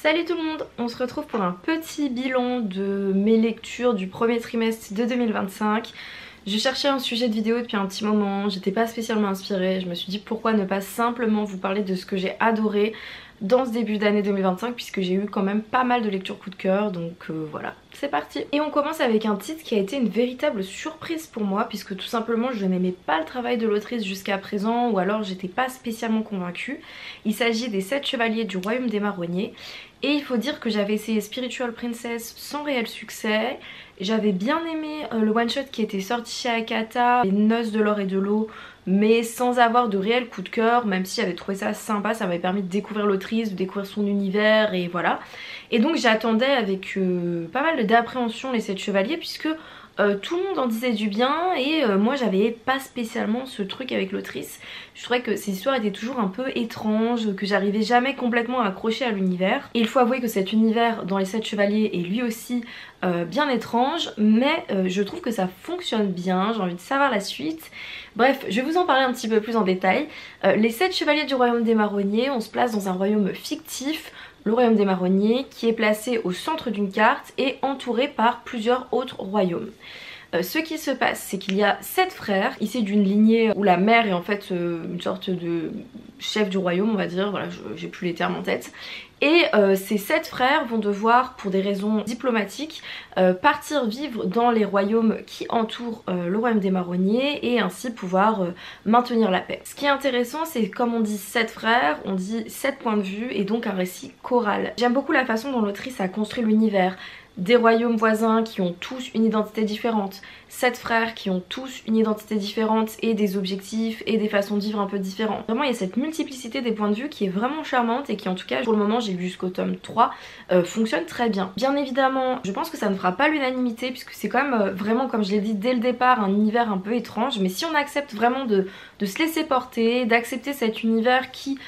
Salut tout le monde, on se retrouve pour un petit bilan de mes lectures du premier trimestre de 2025. Je cherchais un sujet de vidéo depuis un petit moment, j'étais pas spécialement inspirée, je me suis dit pourquoi ne pas simplement vous parler de ce que j'ai adoré dans ce début d'année 2025 puisque j'ai eu quand même pas mal de lectures coup de cœur, donc voilà, c'est parti. Et on commence avec un titre qui a été une véritable surprise pour moi puisque tout simplement je n'aimais pas le travail de l'autrice jusqu'à présent ou alors j'étais pas spécialement convaincue. Il s'agit des 7 chevaliers du royaume des marronniers. Et il faut dire que j'avais essayé Spiritual Princess sans réel succès. J'avais bien aimé le one shot qui était sorti chez Akata, Les Noces de l'or et de l'eau, mais sans avoir de réel coup de cœur, même si j'avais trouvé ça sympa, ça m'avait permis de découvrir l'autrice, de découvrir son univers et voilà. Et donc j'attendais avec pas mal d'appréhension les 7 chevaliers puisque tout le monde en disait du bien et moi j'avais pas spécialement ce truc avec l'autrice. Je trouvais que ces histoires étaient toujours un peu étranges, que j'arrivais jamais complètement à accrocher à l'univers. Et il faut avouer que cet univers dans les 7 chevaliers est lui aussi bien étrange, mais je trouve que ça fonctionne bien, j'ai envie de savoir la suite. Bref, je vais vous en parler un petit peu plus en détail. Les 7 chevaliers du royaume des marronniers, on se place dans un royaume fictif, le royaume des marronniers, qui est placé au centre d'une carte et entouré par plusieurs autres royaumes. Ce qui se passe, c'est qu'il y a 7 frères, issus d'une lignée où la mère est en fait une sorte de chef du royaume, on va dire, voilà, j'ai plus les termes en tête. Et ces 7 frères vont devoir, pour des raisons diplomatiques, partir vivre dans les royaumes qui entourent le royaume des marronniers et ainsi pouvoir maintenir la paix. Ce qui est intéressant, c'est comme on dit 7 frères, on dit 7 points de vue et donc un récit choral. J'aime beaucoup la façon dont l'autrice a construit l'univers. Des royaumes voisins qui ont tous une identité différente, 7 frères qui ont tous une identité différente et des objectifs et des façons de vivre un peu différentes. Vraiment il y a cette multiplicité des points de vue qui est vraiment charmante et qui en tout cas pour le moment j'ai vu jusqu'au tome 3 fonctionne très bien. Bien évidemment je pense que ça ne fera pas l'unanimité puisque c'est quand même vraiment comme je l'ai dit dès le départ un univers un peu étrange, mais si on accepte vraiment de se laisser porter, d'accepter cet univers qui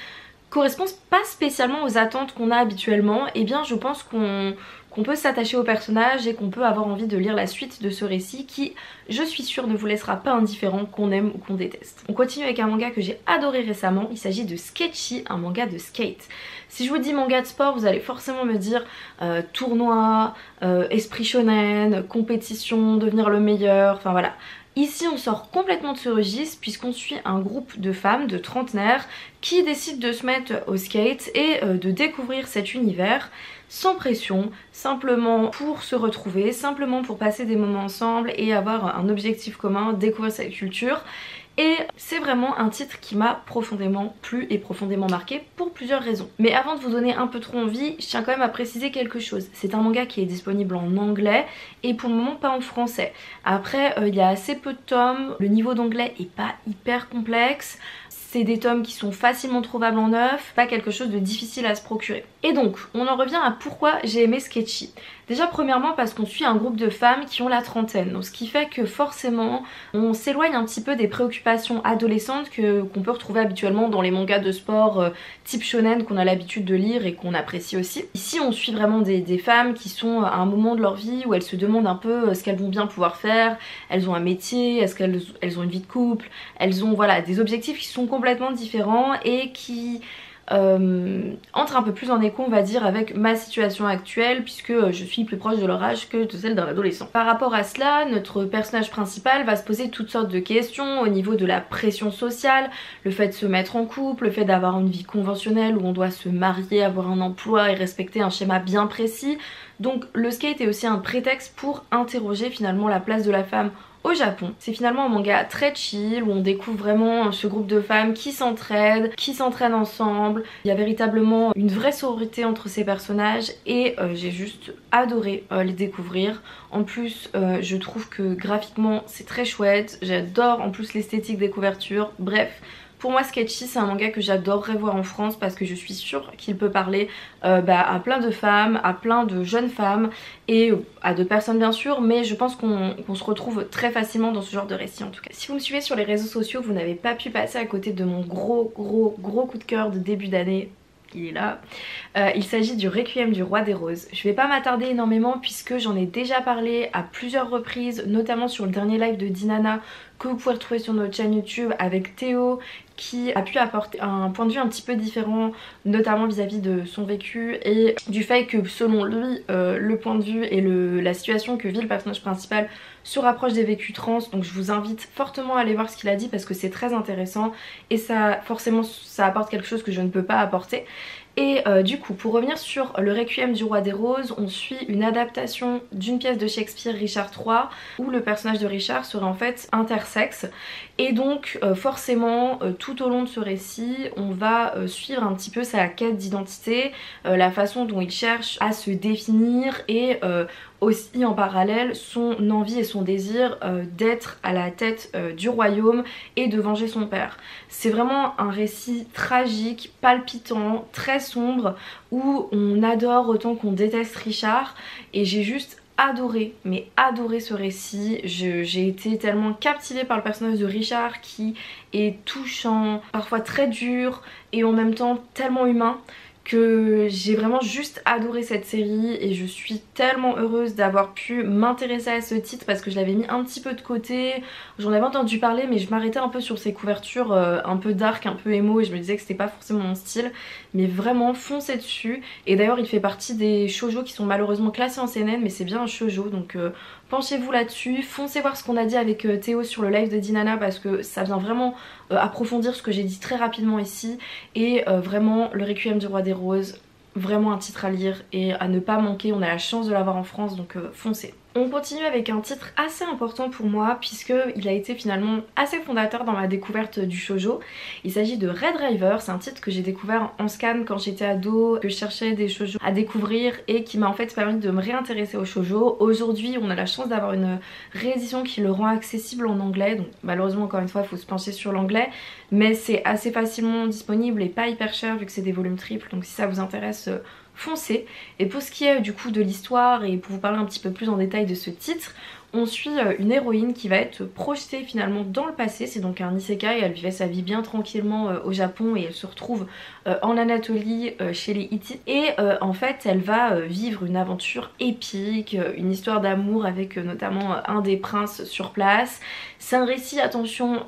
correspond pas spécialement aux attentes qu'on a habituellement, et bien je pense qu'on peut s'attacher au personnage et qu'on peut avoir envie de lire la suite de ce récit qui, je suis sûre, ne vous laissera pas indifférent qu'on aime ou qu'on déteste. On continue avec un manga que j'ai adoré récemment, il s'agit de Sketchy, un manga de skate. Si je vous dis manga de sport, vous allez forcément me dire tournoi, esprit shonen, compétition, devenir le meilleur, enfin voilà. Ici on sort complètement de ce registre puisqu'on suit un groupe de femmes de trentenaires qui décident de se mettre au skate et de découvrir cet univers sans pression, simplement pour se retrouver, simplement pour passer des moments ensemble et avoir un objectif commun, découvrir cette culture. Et c'est vraiment un titre qui m'a profondément plu et profondément marqué pour plusieurs raisons. Mais avant de vous donner un peu trop envie, je tiens quand même à préciser quelque chose. C'est un manga qui est disponible en anglais et pour le moment pas en français. Après il y a assez peu de tomes, le niveau d'anglais est pas hyper complexe. C'est des tomes qui sont facilement trouvables en neuf, pas quelque chose de difficile à se procurer. Et donc, on en revient à pourquoi j'ai aimé Sketchy. Déjà premièrement parce qu'on suit un groupe de femmes qui ont la trentaine, donc ce qui fait que forcément on s'éloigne un petit peu des préoccupations adolescentes qu'on peut retrouver habituellement dans les mangas de sport type shonen qu'on a l'habitude de lire et qu'on apprécie aussi. Ici on suit vraiment des femmes qui sont à un moment de leur vie où elles se demandent un peu ce qu'elles vont bien pouvoir faire, elles ont un métier, est-ce qu'elles ont une vie de couple, elles ont voilà des objectifs qui sont complètement différents et qui entre un peu plus en écho on va dire avec ma situation actuelle puisque je suis plus proche de leur âge que de celle d'un adolescent. Par rapport à cela, notre personnage principal va se poser toutes sortes de questions au niveau de la pression sociale, le fait de se mettre en couple, le fait d'avoir une vie conventionnelle où on doit se marier, avoir un emploi et respecter un schéma bien précis. Donc le skate est aussi un prétexte pour interroger finalement la place de la femme au Japon. C'est finalement un manga très chill où on découvre vraiment ce groupe de femmes qui s'entraident ensemble. Il y a véritablement une vraie sororité entre ces personnages et j'ai juste adoré les découvrir. En plus je trouve que graphiquement c'est très chouette, j'adore en plus l'esthétique des couvertures, bref. Pour moi Sketchy c'est un manga que j'adorerais voir en France parce que je suis sûre qu'il peut parler à plein de femmes, à plein de jeunes femmes et à d'autres personnes bien sûr, mais je pense qu'on se retrouve très facilement dans ce genre de récit en tout cas. Si vous me suivez sur les réseaux sociaux, vous n'avez pas pu passer à côté de mon gros coup de cœur de début d'année. Il est là. Il s'agit du Requiem du Roi des Roses. Je vais pas m'attarder énormément puisque j'en ai déjà parlé à plusieurs reprises, notamment sur le dernier live de Dinana que vous pouvez retrouver sur notre chaîne YouTube avec Théo qui a pu apporter un point de vue un petit peu différent, notamment vis-à-vis de son vécu et du fait que selon lui le point de vue et la situation que vit le personnage principal se rapproche des vécus trans. Donc je vous invite fortement à aller voir ce qu'il a dit parce que c'est très intéressant et ça forcément ça apporte quelque chose que je ne peux pas apporter. Et du coup, pour revenir sur le Requiem du Roi des Roses, on suit une adaptation d'une pièce de Shakespeare, Richard III, où le personnage de Richard serait en fait intersexe. Et donc forcément, tout au long de ce récit, on va suivre un petit peu sa quête d'identité, la façon dont il cherche à se définir et aussi en parallèle son envie et son désir d'être à la tête du royaume et de venger son père. C'est vraiment un récit tragique, palpitant, très sombre où on adore autant qu'on déteste Richard et j'ai juste adoré, mais adoré ce récit. J'ai été tellement captivée par le personnage de Richard qui est touchant, parfois très dur et en même temps tellement humain que j'ai vraiment juste adoré cette série et je suis tellement heureuse d'avoir pu m'intéresser à ce titre parce que je l'avais mis un petit peu de côté, j'en avais entendu parler mais je m'arrêtais un peu sur ces couvertures un peu dark, un peu émo et je me disais que c'était pas forcément mon style, mais vraiment foncez dessus. Et d'ailleurs il fait partie des shoujo qui sont malheureusement classés en CNN, mais c'est bien un shoujo donc penchez-vous là-dessus, foncez voir ce qu'on a dit avec Théo sur le live de Dinana parce que ça vient vraiment approfondir ce que j'ai dit très rapidement ici. Et vraiment le Requiem du Roi des Roses, vraiment un titre à lire et à ne pas manquer, on a la chance de l'avoir en France donc foncez. On continue avec un titre assez important pour moi puisqu'il a été finalement assez fondateur dans ma découverte du shoujo. Il s'agit de Red River, c'est un titre que j'ai découvert en scan quand j'étais ado, que je cherchais des shoujo à découvrir et qui m'a en fait permis de me réintéresser au shoujo. Aujourd'hui on a la chance d'avoir une réédition qui le rend accessible en anglais, donc malheureusement encore une fois il faut se pencher sur l'anglais, mais c'est assez facilement disponible et pas hyper cher vu que c'est des volumes triples, donc si ça vous intéresse foncez. Et pour ce qui est du coup de l'histoire et pour vous parler un petit peu plus en détail de ce titre, on suit une héroïne qui va être projetée finalement dans le passé. C'est donc un isekai, elle vivait sa vie bien tranquillement au Japon et elle se retrouve en Anatolie chez les Hittites. Et en fait elle va vivre une aventure épique, une histoire d'amour avec notamment un des princes sur place. C'est un récit, attention,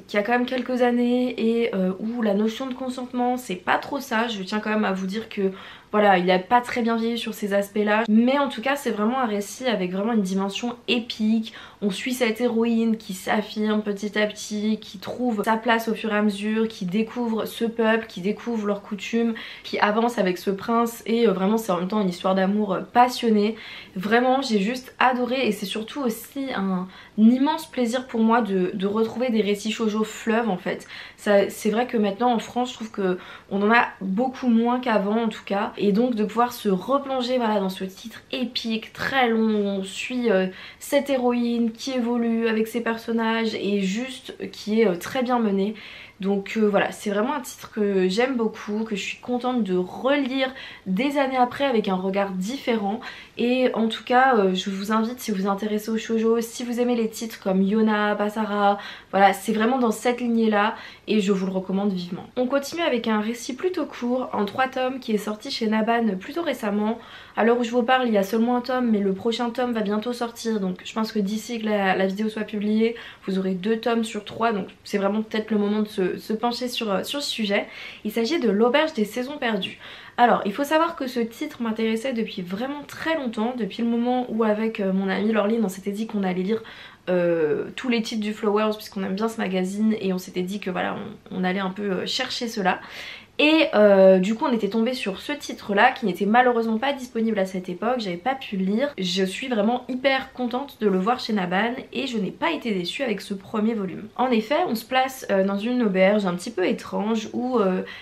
qui a quand même quelques années et où la notion de consentement c'est pas trop ça. Je tiens quand même à vous dire que voilà, il a pas très bien vieilli sur ces aspects là, mais en tout cas c'est vraiment un récit avec vraiment une dimension épique. On suit cette héroïne qui s'affirme petit à petit, qui trouve sa place au fur et à mesure, qui découvre ce peuple, qui découvre leurs coutumes, qui avance avec ce prince et vraiment c'est en même temps une histoire d'amour passionnée. Vraiment j'ai juste adoré et c'est surtout aussi un immense plaisir pour moi de retrouver des récits shoujo fleuves en fait. C'est vrai que maintenant en France je trouve que on en a beaucoup moins qu'avant en tout cas, et donc de pouvoir se replonger voilà, dans ce titre épique très long où on suit cette héroïne qui évolue avec ses personnages et juste qui est très bien mené. Donc voilà, c'est vraiment un titre que j'aime beaucoup, que je suis contente de relire des années après avec un regard différent. Et en tout cas je vous invite, si vous vous intéressez au shoujo, si vous aimez les titres comme Yona, Basara, voilà c'est vraiment dans cette lignée là et je vous le recommande vivement. On continue avec un récit plutôt court en 3 tomes qui est sorti chez Naban plutôt récemment. À l'heure où je vous parle il y a seulement un tome mais le prochain tome va bientôt sortir, donc je pense que d'ici que la vidéo soit publiée vous aurez 2 tomes sur 3, donc c'est vraiment peut-être le moment de se pencher sur ce sujet. Il s'agit de l'Auberge des Saisons Perdues. Alors il faut savoir que ce titre m'intéressait depuis vraiment très longtemps, depuis le moment où avec mon amie Laureline on s'était dit qu'on allait lire tous les titres du Flowers puisqu'on aime bien ce magazine et on s'était dit que voilà on allait un peu chercher cela. Et du coup on était tombé sur ce titre là qui n'était malheureusement pas disponible à cette époque, j'avais pas pu le lire. Je suis vraiment hyper contente de le voir chez Naban et je n'ai pas été déçue avec ce premier volume. En effet on se place dans une auberge un petit peu étrange où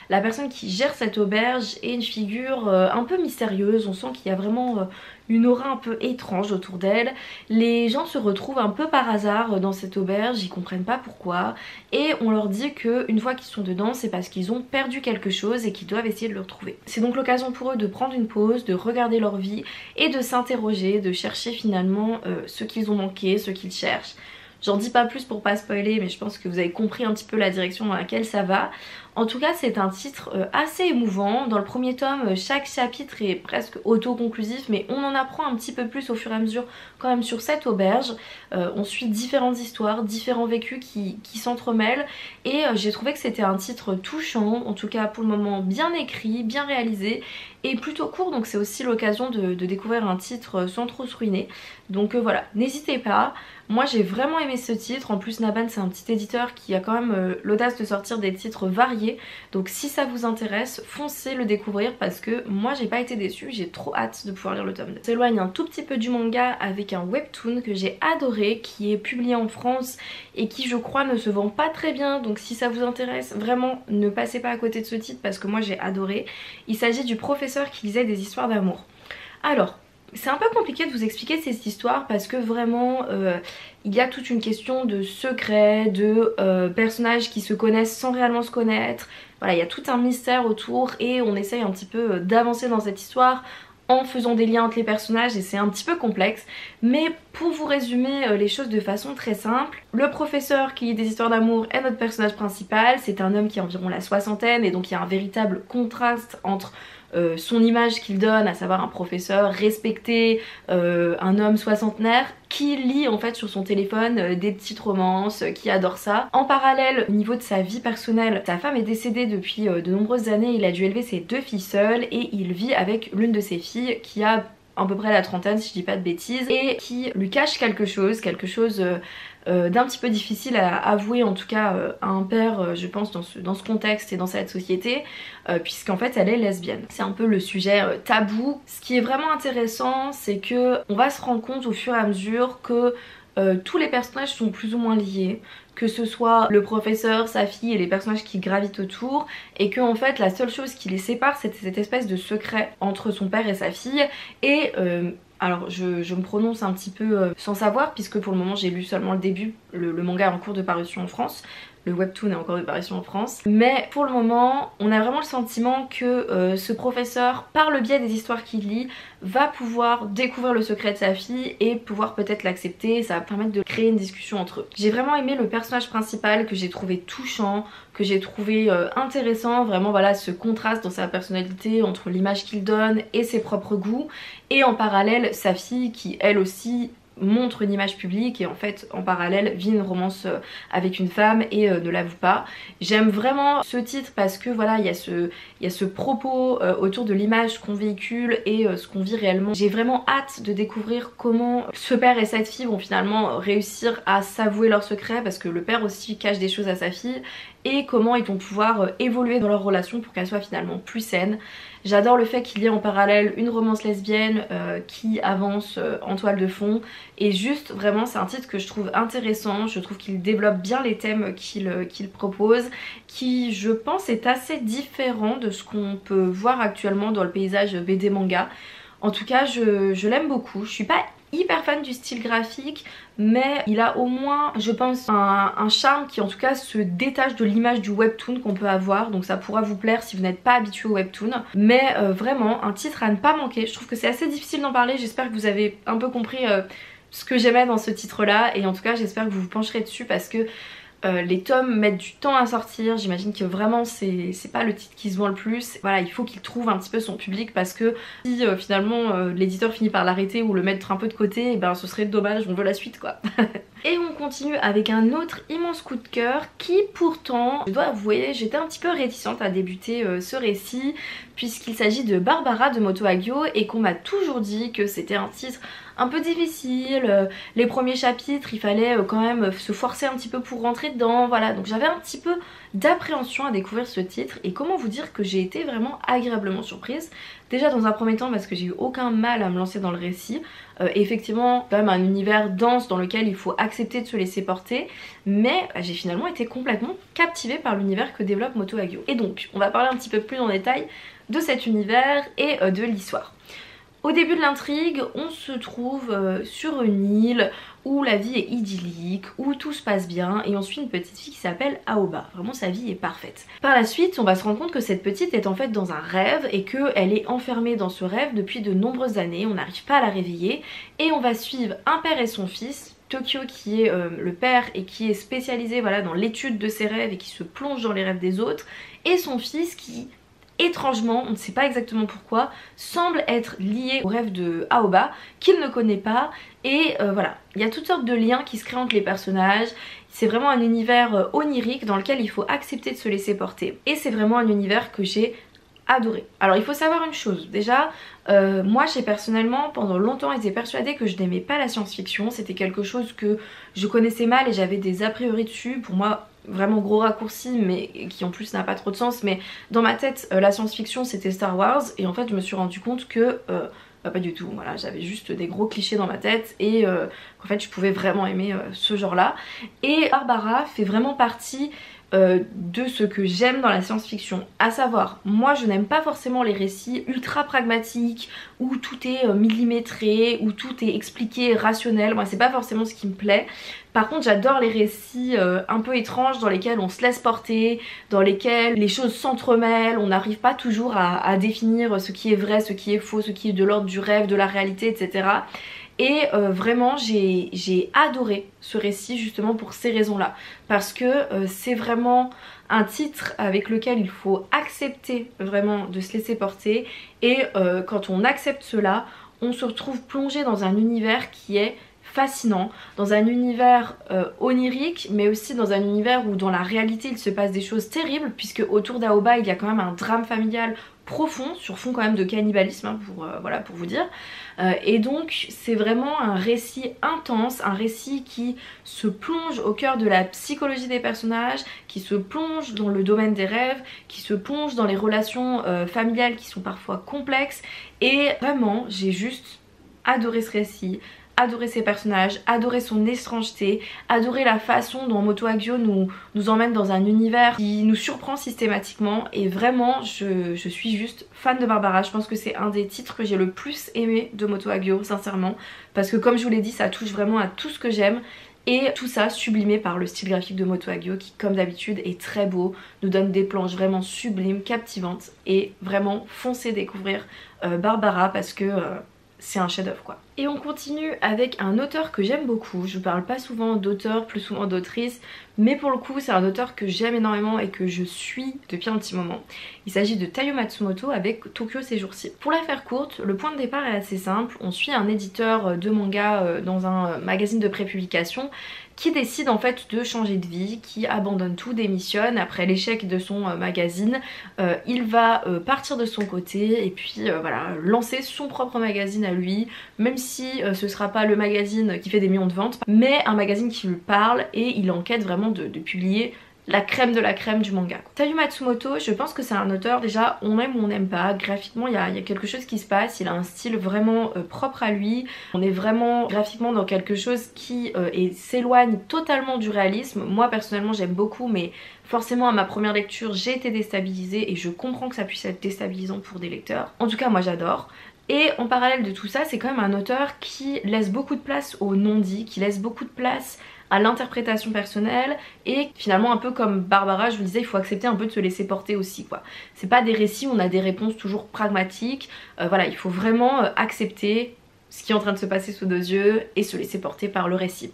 la personne qui gère cette auberge est une figure un peu mystérieuse. On sent qu'il y a vraiment une aura un peu étrange autour d'elle. Les gens se retrouvent un peu par hasard dans cette auberge, ils comprennent pas pourquoi et on leur dit que une fois qu'ils sont dedans c'est parce qu'ils ont perdu quelque chose et qu'ils doivent essayer de le retrouver. C'est donc l'occasion pour eux de prendre une pause, de regarder leur vie et de s'interroger, de chercher finalement ce qu'ils ont manqué, ce qu'ils cherchent. J'en dis pas plus pour pas spoiler mais je pense que vous avez compris un petit peu la direction dans laquelle ça va. En tout cas c'est un titre assez émouvant. Dans le premier tome, chaque chapitre est presque autoconclusif, mais on en apprend un petit peu plus au fur et à mesure quand même sur cette auberge. On suit différentes histoires, différents vécus qui s'entremêlent, et j'ai trouvé que c'était un titre touchant, en tout cas pour le moment bien écrit, bien réalisé et plutôt court, donc c'est aussi l'occasion de découvrir un titre sans trop se ruiner. Donc voilà, n'hésitez pas. Moi j'ai vraiment aimé ce titre, en plus Nabhan c'est un petit éditeur qui a quand même l'audace de sortir des titres variés, donc si ça vous intéresse, foncez le découvrir parce que moi j'ai pas été déçue, j'ai trop hâte de pouvoir lire le tome 2. On s'éloigne un tout petit peu du manga avec un webtoon que j'ai adoré, qui est publié en France et qui je crois ne se vend pas très bien, donc si ça vous intéresse, vraiment ne passez pas à côté de ce titre parce que moi j'ai adoré. Il s'agit du professeur qui lisait des histoires d'amour. Alors, c'est un peu compliqué de vous expliquer cette histoire parce que vraiment il y a toute une question de secret, de personnages qui se connaissent sans réellement se connaître. Voilà, il y a tout un mystère autour et on essaye un petit peu d'avancer dans cette histoire en faisant des liens entre les personnages et c'est un petit peu complexe. Mais pour vous résumer les choses de façon très simple, le professeur qui lit des histoires d'amour est notre personnage principal. C'est un homme qui a environ la soixantaine et donc il y a un véritable contraste entre son image qu'il donne, à savoir un professeur respecté, un homme soixantenaire qui lit en fait sur son téléphone des petites romances, qui adore ça. En parallèle, au niveau de sa vie personnelle, sa femme est décédée depuis de nombreuses années, il a dû élever ses 2 filles seules et il vit avec l'une de ses filles qui a à peu près la trentaine si je dis pas de bêtises, et qui lui cache quelque chose d'un petit peu difficile à avouer, en tout cas à un père, je pense, dans ce contexte et dans cette société, puisqu'en fait elle est lesbienne. C'est un peu le sujet tabou. Ce qui est vraiment intéressant, c'est que on va se rendre compte au fur et à mesure que tous les personnages sont plus ou moins liés, que ce soit le professeur, sa fille et les personnages qui gravitent autour, et que en fait la seule chose qui les sépare c'est cette espèce de secret entre son père et sa fille. Et alors je me prononce un petit peu sans savoir puisque pour le moment j'ai lu seulement le début, le manga est en cours de parution en France. Le webtoon est encore de parution en France. Mais pour le moment, on a vraiment le sentiment que ce professeur, par le biais des histoires qu'il lit, va pouvoir découvrir le secret de sa fille et pouvoir peut-être l'accepter. Ça va permettre de créer une discussion entre eux. J'ai vraiment aimé le personnage principal que j'ai trouvé touchant, que j'ai trouvé intéressant. Vraiment voilà, ce contraste dans sa personnalité entre l'image qu'il donne et ses propres goûts. Et en parallèle, sa fille qui elle aussi montre une image publique et en fait en parallèle vit une romance avec une femme et ne l'avoue pas. J'aime vraiment ce titre parce que voilà, il y a ce propos autour de l'image qu'on véhicule et ce qu'on vit réellement. J'ai vraiment hâte de découvrir comment ce père et cette fille vont finalement réussir à s'avouer leur secret, parce que le père aussi cache des choses à sa fille, et comment ils vont pouvoir évoluer dans leur relation pour qu'elle soit finalement plus saine. J'adore le fait qu'il y ait en parallèle une romance lesbienne qui avance en toile de fond, et juste vraiment c'est un titre que je trouve intéressant. Je trouve qu'il développe bien les thèmes qu'il propose, qui je pense est assez différent de ce qu'on peut voir actuellement dans le paysage BD manga. En tout cas je l'aime beaucoup. Je suis pas hyper fan du style graphique, mais il a au moins, je pense, un charme qui en tout cas se détache de l'image du webtoon qu'on peut avoir, donc ça pourra vous plaire si vous n'êtes pas habitué au webtoon. Mais vraiment un titre à ne pas manquer. Je trouve que c'est assez difficile d'en parler, j'espère que vous avez un peu compris ce que j'aimais dans ce titre là, et en tout cas j'espère que vous vous pencherez dessus parce que les tomes mettent du temps à sortir. J'imagine que vraiment c'est pas le titre qui se vend le plus. Voilà, il faut qu'il trouve un petit peu son public, parce que si finalement l'éditeur finit par l'arrêter ou le mettre un peu de côté, et ben ce serait dommage, on veut la suite quoi. Et on continue avec un autre immense coup de cœur qui pourtant, je dois avouer, j'étais un petit peu réticente à débuter ce récit, puisqu'il s'agit de Barbara de Moto Hagio et qu'on m'a toujours dit que c'était un titre un peu difficile. Les premiers chapitres il fallait quand même se forcer un petit peu pour rentrer dedans, voilà, donc j'avais un petit peu d'appréhension à découvrir ce titre, et comment vous dire que j'ai été vraiment agréablement surprise. Déjà dans un premier temps parce que j'ai eu aucun mal à me lancer dans le récit, effectivement quand même un univers dense dans lequel il faut accepter de se laisser porter, mais j'ai finalement été complètement captivée par l'univers que développe Moto Hagio. Et donc on va parler un petit peu plus en détail de cet univers et de l'histoire. Au début de l'intrigue, on se trouve sur une île où la vie est idyllique, où tout se passe bien, et on suit une petite fille qui s'appelle Aoba. Vraiment sa vie est parfaite. Par la suite, on va se rendre compte que cette petite est en fait dans un rêve et qu'elle est enfermée dans ce rêve depuis de nombreuses années, on n'arrive pas à la réveiller, et on va suivre un père et son fils, Tokyo qui est le père et qui est spécialisé voilà, dans l'étude de ses rêves et qui se plonge dans les rêves des autres, et son fils qui étrangement, on ne sait pas exactement pourquoi, semble être lié au rêve de Aoba qu'il ne connaît pas, et voilà, il y a toutes sortes de liens qui se créent entre les personnages. C'est vraiment un univers onirique dans lequel il faut accepter de se laisser porter, et c'est vraiment un univers que j'ai adoré. Alors il faut savoir une chose, déjà moi j'ai personnellement pendant longtemps été persuadée que je n'aimais pas la science-fiction, c'était quelque chose que je connaissais mal et j'avais des a priori dessus. Pour moi vraiment gros raccourci mais qui en plus n'a pas trop de sens, mais dans ma tête la science-fiction c'était Star Wars, et en fait je me suis rendu compte que bah, pas du tout, voilà, j'avais juste des gros clichés dans ma tête, et qu'en fait je pouvais vraiment aimer ce genre là. Et Barbara fait vraiment partie de ce que j'aime dans la science-fiction, à savoir, moi je n'aime pas forcément les récits ultra pragmatiques où tout est millimétré, où tout est expliqué, rationnel. Moi c'est pas forcément ce qui me plaît. Par contre j'adore les récits un peu étranges dans lesquels on se laisse porter, dans lesquels les choses s'entremêlent, on n'arrive pas toujours à définir ce qui est vrai, ce qui est faux, ce qui est de l'ordre du rêve, de la réalité, etc. Et vraiment j'ai adoré ce récit justement pour ces raisons là, parce que c'est vraiment un titre avec lequel il faut accepter vraiment de se laisser porter, et quand on accepte cela on se retrouve plongé dans un univers qui est fascinant, dans un univers onirique, mais aussi dans un univers où dans la réalité il se passe des choses terribles, puisque autour d'Aoba il y a quand même un drame familial profond, sur fond quand même de cannibalisme, hein, voilà, pour vous dire. Et donc c'est vraiment un récit intense, un récit qui se plonge au cœur de la psychologie des personnages, qui se plonge dans le domaine des rêves, qui se plonge dans les relations familiales qui sont parfois complexes, et vraiment j'ai juste adoré ce récit, adoré ses personnages, adoré son étrangeté, adoré la façon dont Moto Hagio nous emmène dans un univers qui nous surprend systématiquement, et vraiment je suis juste fan de Barbara. Je pense que c'est un des titres que j'ai le plus aimé de Moto Hagio, sincèrement, parce que comme je vous l'ai dit ça touche vraiment à tout ce que j'aime, et tout ça sublimé par le style graphique de Moto Hagio qui comme d'habitude est très beau, nous donne des planches vraiment sublimes, captivantes, et vraiment foncez découvrir Barbara parce que c'est un chef-d'œuvre quoi. Et on continue avec un auteur que j'aime beaucoup. Je parle pas souvent d'auteur, plus souvent d'autrice, mais pour le coup c'est un auteur que j'aime énormément et que je suis depuis un petit moment. Il s'agit de Taiyo Matsumoto avec Tokyo ces jours-ci. Pour la faire courte, le point de départ est assez simple. On suit un éditeur de manga dans un magazine de prépublication qui décide en fait de changer de vie, qui abandonne tout, démissionne après l'échec de son magazine. Il va partir de son côté et puis voilà, lancer son propre magazine à lui, même si ce sera pas le magazine qui fait des millions de ventes, mais un magazine qui lui parle, et il enquête vraiment de publier la crème de la crème du manga. Taiyo Matsumoto, je pense que c'est un auteur, déjà on aime ou on n'aime pas, graphiquement il y a quelque chose qui se passe, il a un style vraiment propre à lui, on est vraiment graphiquement dans quelque chose qui s'éloigne totalement du réalisme. Moi personnellement j'aime beaucoup, mais forcément à ma première lecture j'ai été déstabilisée, et je comprends que ça puisse être déstabilisant pour des lecteurs. En tout cas moi j'adore. Et en parallèle de tout ça, c'est quand même un auteur qui laisse beaucoup de place au non-dit, qui laisse beaucoup de place à l'interprétation personnelle, et finalement un peu comme Barbara, je vous le disais, il faut accepter un peu de se laisser porter aussi quoi. C'est pas des récits où on a des réponses toujours pragmatiques, voilà, il faut vraiment accepter ce qui est en train de se passer sous nos yeux et se laisser porter par le récit.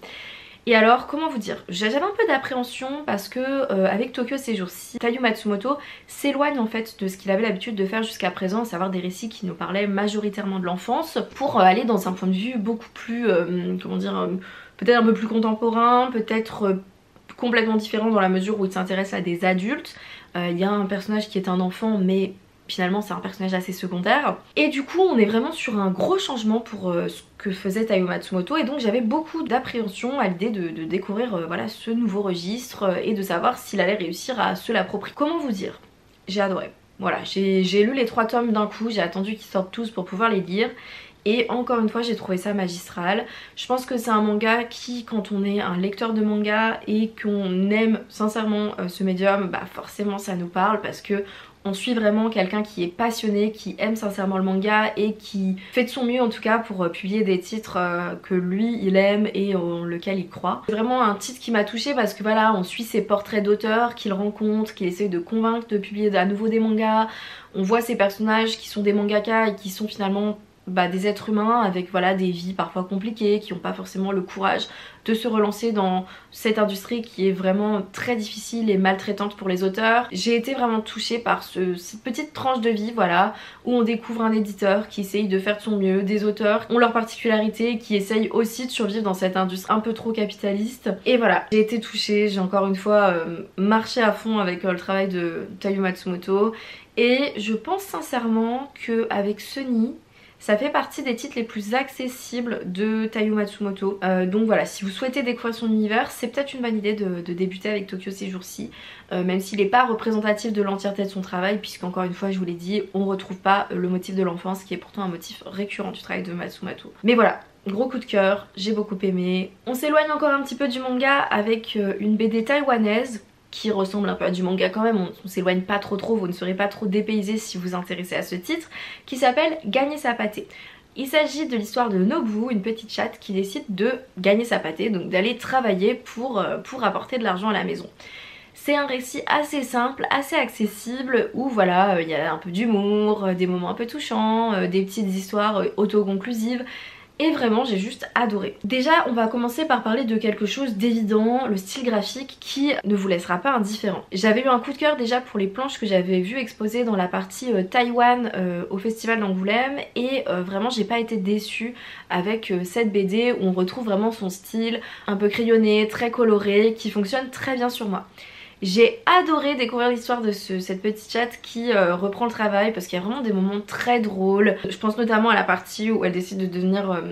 Et alors comment vous dire, j'avais un peu d'appréhension parce que avec Tokyo ces jours-ci, Taiyo Matsumoto s'éloigne en fait de ce qu'il avait l'habitude de faire jusqu'à présent, à savoir des récits qui nous parlaient majoritairement de l'enfance, pour aller dans un point de vue beaucoup plus, comment dire, peut-être un peu plus contemporain, peut-être complètement différent dans la mesure où il s'intéresse à des adultes. Il y a un personnage qui est un enfant, mais finalement c'est un personnage assez secondaire, et du coup on est vraiment sur un gros changement pour ce que faisait Taiyo Matsumoto, et donc j'avais beaucoup d'appréhension à l'idée de découvrir voilà, ce nouveau registre et de savoir s'il allait réussir à se l'approprier. Comment vous dire, j'ai adoré. Voilà, j'ai lu les 3 tomes d'un coup, j'ai attendu qu'ils sortent tous pour pouvoir les lire, et encore une fois j'ai trouvé ça magistral. Je pense que c'est un manga qui, quand on est un lecteur de manga et qu'on aime sincèrement ce médium, bah forcément ça nous parle, parce que on suit vraiment quelqu'un qui est passionné, qui aime sincèrement le manga et qui fait de son mieux en tout cas pour publier des titres que lui il aime et en lequel il croit. C'est vraiment un titre qui m'a touchée parce que voilà, on suit ses portraits d'auteurs qu'il rencontre, qu'il essaye de convaincre de publier à nouveau des mangas. On voit ces personnages qui sont des mangaka et qui sont finalement des êtres humains avec voilà des vies parfois compliquées, qui n'ont pas forcément le courage de se relancer dans cette industrie qui est vraiment très difficile et maltraitante pour les auteurs. J'ai été vraiment touchée par cette petite tranche de vie, voilà, où on découvre un éditeur qui essaye de faire de son mieux, des auteurs ont leurs particularités, qui essayent aussi de survivre dans cette industrie un peu trop capitaliste. Et voilà, j'ai été touchée, j'ai encore une fois marché à fond avec le travail de Taiyo Matsumoto, et je pense sincèrement qu'avec Sunny, ça fait partie des titres les plus accessibles de Taiyo Matsumoto. Donc voilà, si vous souhaitez découvrir son univers, c'est peut-être une bonne idée de débuter avec Tokyo ces jours-ci, même s'il n'est pas représentatif de l'entièreté de son travail, puisqu'encore une fois, je vous l'ai dit, on ne retrouve pas le motif de l'enfance, qui est pourtant un motif récurrent du travail de Matsumoto. Mais voilà, gros coup de cœur, j'ai beaucoup aimé. On s'éloigne encore un petit peu du manga avec une BD taïwanaise, qui ressemble un peu à du manga quand même, on s'éloigne pas trop, vous ne serez pas trop dépaysés si vous vous intéressez à ce titre, qui s'appelle Gagner sa pâtée. Il s'agit de l'histoire de Nobu, une petite chatte qui décide de gagner sa pâtée, donc d'aller travailler pour apporter de l'argent à la maison. C'est un récit assez simple, assez accessible, où voilà, il y a un peu d'humour, des moments un peu touchants, des petites histoires autoconclusives. Et vraiment j'ai juste adoré. Déjà on va commencer par parler de quelque chose d'évident, le style graphique qui ne vous laissera pas indifférent. J'avais eu un coup de cœur déjà pour les planches que j'avais vues exposées dans la partie Taïwan au festival d'Angoulême, et vraiment j'ai pas été déçue avec cette BD où on retrouve vraiment son style un peu crayonné, très coloré, qui fonctionne très bien sur moi. J'ai adoré découvrir l'histoire de cette petite chatte qui reprend le travail, parce qu'il y a vraiment des moments très drôles. Je pense notamment à la partie où elle décide de devenir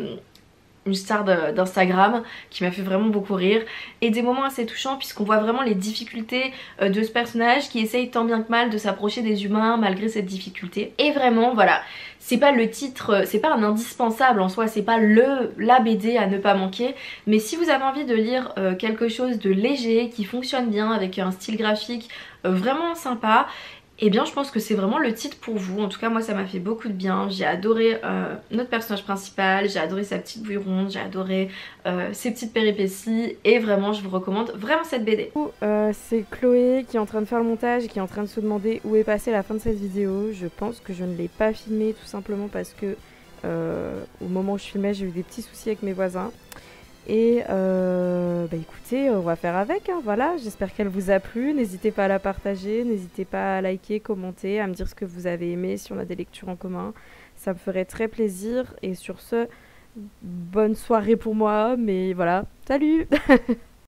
une star d'Instagram, qui m'a fait vraiment beaucoup rire, et des moments assez touchants puisqu'on voit vraiment les difficultés de ce personnage qui essaye tant bien que mal de s'approcher des humains malgré cette difficulté. Et vraiment voilà, c'est pas le titre, c'est pas un indispensable en soi, c'est pas la BD à ne pas manquer, mais si vous avez envie de lire quelque chose de léger, qui fonctionne bien, avec un style graphique vraiment sympa, et bien je pense que c'est vraiment le titre pour vous. En tout cas moi ça m'a fait beaucoup de bien, j'ai adoré notre personnage principal, j'ai adoré sa petite bouille ronde, j'ai adoré ses petites péripéties, et vraiment je vous recommande vraiment cette BD. C'est Chloé qui est en train de faire le montage et qui est en train de se demander où est passée la fin de cette vidéo. Je pense que je ne l'ai pas filmée tout simplement parce que au moment où je filmais j'ai eu des petits soucis avec mes voisins. Et écoutez, on va faire avec, hein, voilà, j'espère qu'elle vous a plu, n'hésitez pas à la partager, n'hésitez pas à liker, commenter, à me dire ce que vous avez aimé, si on a des lectures en commun, ça me ferait très plaisir. Et sur ce, bonne soirée pour moi, mais voilà, salut.